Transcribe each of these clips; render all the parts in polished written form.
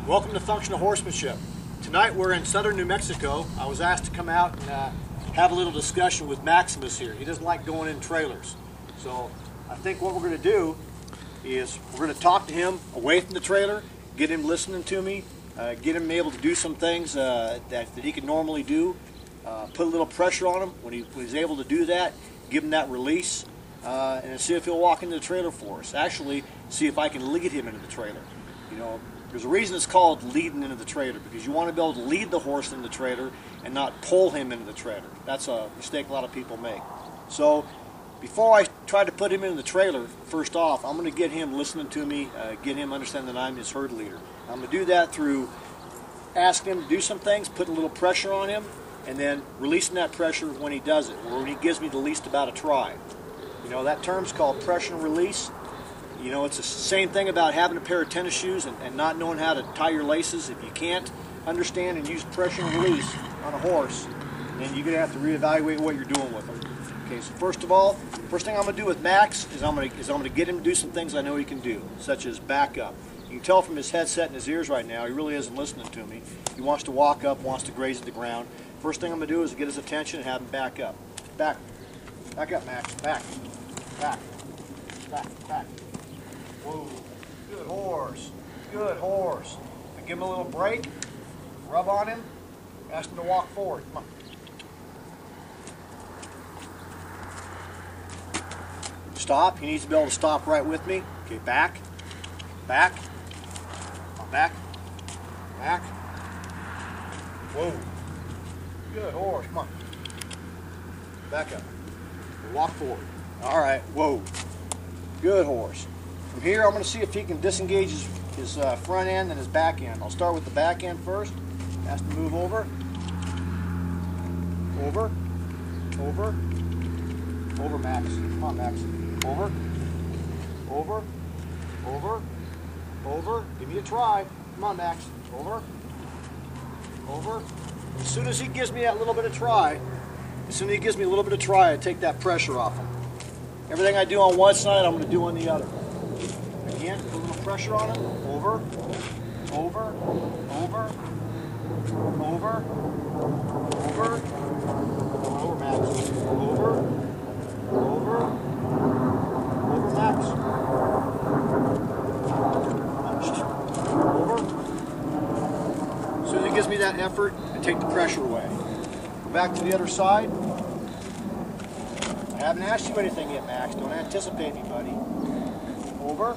Welcome to Functional Horsemanship. Tonight we're in southern New Mexico. I was asked to come out and have a little discussion with Maximus here. He doesn't like going in trailers. So I think what we're going to do is we're going to talk to him away from the trailer, get him listening to me, get him able to do some things that he can normally do, put a little pressure on him when he's able to do that, give him that release, and see if he'll walk into the trailer for us. Actually, see if I can lead him into the trailer. You know, there's a reason it's called leading into the trailer, because you want to be able to lead the horse into the trailer and not pull him into the trailer. That's a mistake a lot of people make. So before I try to put him in the trailer, first off, I'm going to get him listening to me, get him understanding that I'm his herd leader. I'm going to do that through asking him to do some things, putting a little pressure on him, and then releasing that pressure when he does it, or when he gives me the least about a try. You know, that term's called pressure and release. You know, it's the same thing about having a pair of tennis shoes and not knowing how to tie your laces. If you can't understand and use pressure and release on a horse, then you're going to have to reevaluate what you're doing with them. Okay, so first of all, first thing I'm going to do with Max is I'm going to get him to do some things I know he can do, such as back up. You can tell from his headset and his ears right now, he really isn't listening to me. He wants to walk up, wants to graze at the ground. First thing I'm going to do is get his attention and have him back up. Back. Back up, Max. Back. Back. Back. Back. Whoa. Good horse. Good horse. Now give him a little break. Rub on him. Ask him to walk forward. Come on. Stop. He needs to be able to stop right with me. Okay, back. Back. Back. Back. Whoa. Good horse. Come on. Back up. Walk forward. All right. Whoa. Good horse. From here, I'm going to see if he can disengage his front end and his back end. I'll start with the back end first. Ask him to move over. Over. Over. Over, Max. Come on, Max. Over. Over. Over. Over. Give me a try. Come on, Max. Over. Over. As soon as he gives me that little bit of try, I take that pressure off him. Everything I do on one side, I'm going to do on the other. Again, put a little pressure on him. Over, over, over, over, over, over, Max. Over, over, over, Max. Over. As soon as he gives me that effort, I take the pressure away. Go back to the other side. I haven't asked you anything yet, Max. Don't anticipate me, buddy. Over.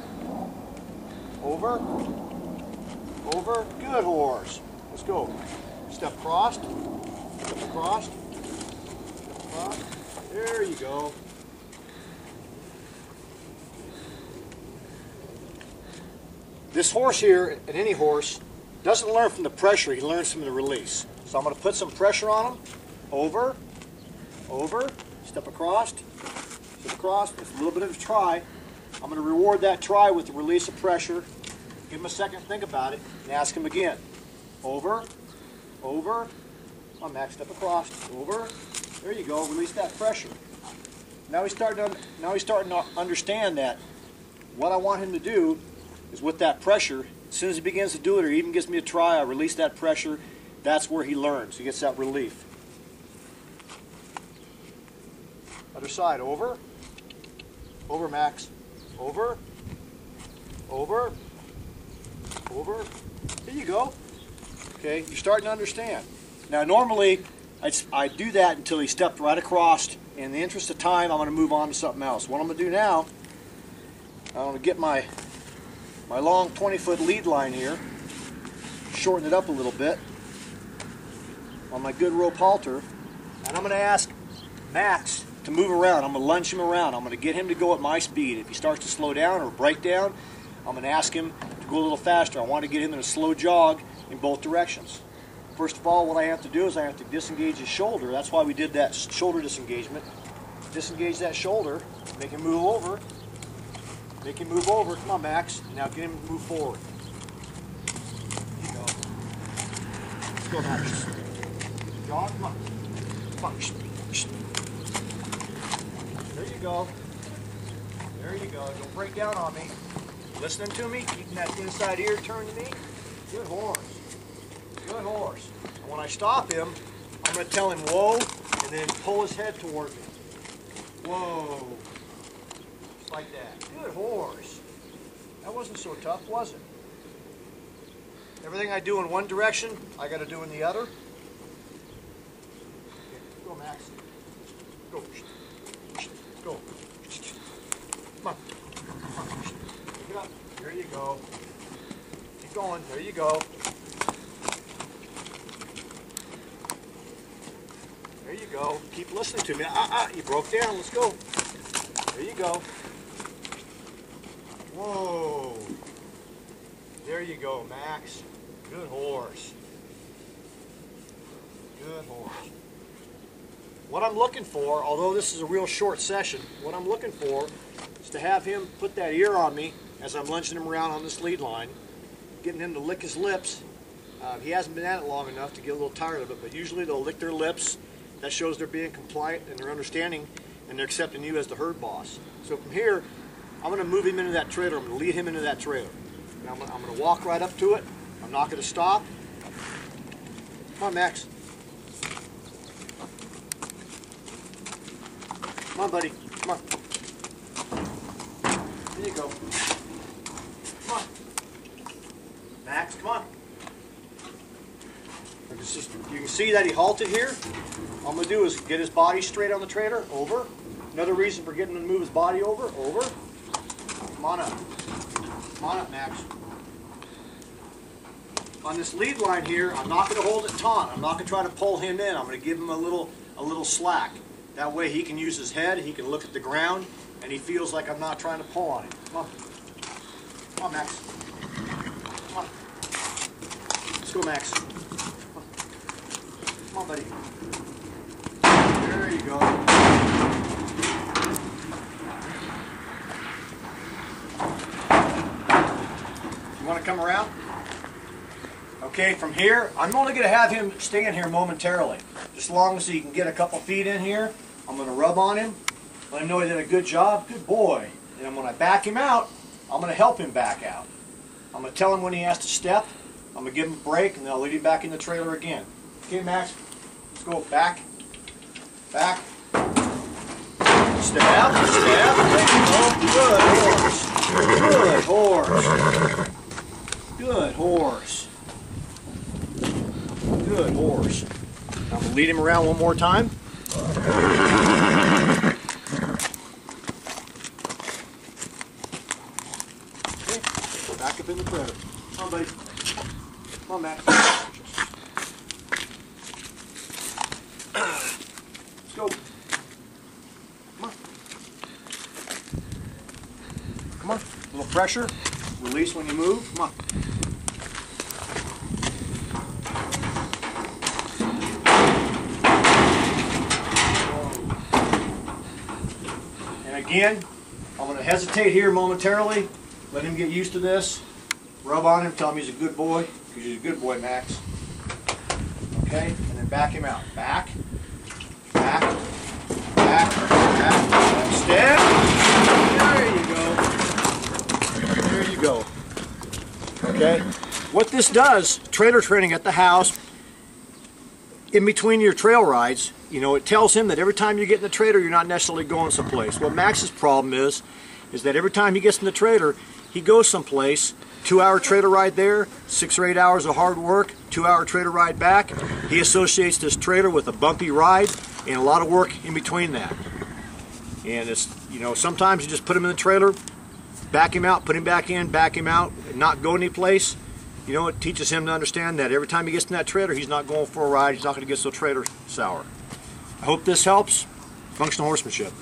Over. Over. Good horse. Let's go. Step across. Step across. Step across. There you go. This horse here, and any horse, doesn't learn from the pressure. He learns from the release. So I'm going to put some pressure on him. Over. Over. Step across, with a little bit of a try. I'm going to reward that try with the release of pressure. Give him a second to think about it, and ask him again. Over, over. Come on, Max, step across. Over. There you go. Release that pressure. Now he's starting to understand that what I want him to do is with that pressure. As soon as he begins to do it, or even gives me a try, I release that pressure. That's where he learns. He gets that relief. Other side, over, over, Max, over, over, over. Here you go. Okay, you're starting to understand. Now, normally, I do that until he stepped right across. In the interest of time, I'm going to move on to something else. What I'm going to do now, I'm going to get my long 20-foot lead line here, shorten it up a little bit on my good rope halter, and I'm going to ask Max to move around. I'm going to lunge him around. I'm going to get him to go at my speed. If he starts to slow down or break down, I'm going to ask him to go a little faster. I want to get him in a slow jog in both directions. First of all, what I have to do is I have to disengage his shoulder. That's why we did that shoulder disengagement. Disengage that shoulder, make him move over. Make him move over. Come on, Max. Now get him to move forward. There you go. Let's go, Max. Jog. Come on. Come on. There you go. There you go. Don't break down on me. Listening to me, keeping that inside ear turned to me. Good horse. Good horse. And when I stop him, I'm going to tell him whoa, and then pull his head toward me. Whoa. Just like that. Good horse. That wasn't so tough, was it? Everything I do in one direction, I got to do in the other. Okay, go, Max. Go. Go. Come on. Come on. Pick it up. There you go. Keep going. There you go. There you go. Keep listening to me. You broke down. Let's go. There you go. Whoa. There you go, Max. Good horse. Good horse. What I'm looking for, although this is a real short session, what I'm looking for is to have him put that ear on me as I'm lunging him around on this lead line, getting him to lick his lips. He hasn't been at it long enough to get a little tired of it, but usually they'll lick their lips. That shows they're being compliant and they're understanding and they're accepting you as the herd boss. So from here, I'm going to move him into that trailer. I'm going to lead him into that trailer. And I'm going to walk right up to it. I'm not going to stop. Come on, Max. Come on, buddy. Come on. There you go. Come on. Max, come on. You can see that he halted here. All I'm going to do is get his body straight on the trailer. Over. Another reason for getting him to move his body over. Over. Come on up. Come on up, Max. On this lead line here, I'm not going to hold it taut. I'm not going to try to pull him in. I'm going to give him a little slack. That way he can use his head, he can look at the ground, and he feels like I'm not trying to pull on him. Come on. Come on, Max. Come on. Let's go, Max. Come on, buddy. There you go. You want to come around? Okay, from here, I'm only going to have him stand here momentarily. Just as long as he can get a couple feet in here, I'm going to rub on him, let him know he did a good job, good boy. And when I back him out, I'm going to help him back out. I'm going to tell him when he has to step, I'm going to give him a break, and then I'll lead him back in the trailer again. Okay, Max, let's go back, back, step, step, good horse, good horse, good horse. Good horse. I'm going to lead him around one more time. Okay, back up in the trailer. Come on, buddy. Come on, Max. Let's go. Come on. Come on. A little pressure. Release when you move. Come on. Again, I'm going to hesitate here momentarily, let him get used to this, rub on him, tell him he's a good boy, because he's a good boy, Max. Okay, and then back him out. Back, back, back, back, step. There you go. There you go. Okay, what this does, trailer training at the house, in between your trail rides, you know, it tells him that every time you get in the trailer, you're not necessarily going someplace. What Max's problem is that every time he gets in the trailer, he goes someplace, 2-hour trailer ride there, 6 or 8 hours of hard work, 2-hour trailer ride back. He associates this trailer with a bumpy ride and a lot of work in between that. And it's, you know, sometimes you just put him in the trailer, back him out, put him back in, back him out, and not go anyplace. You know, it teaches him to understand that every time he gets in that trailer, he's not going for a ride, he's not going to get so trailer sour. I hope this helps. Functional horsemanship.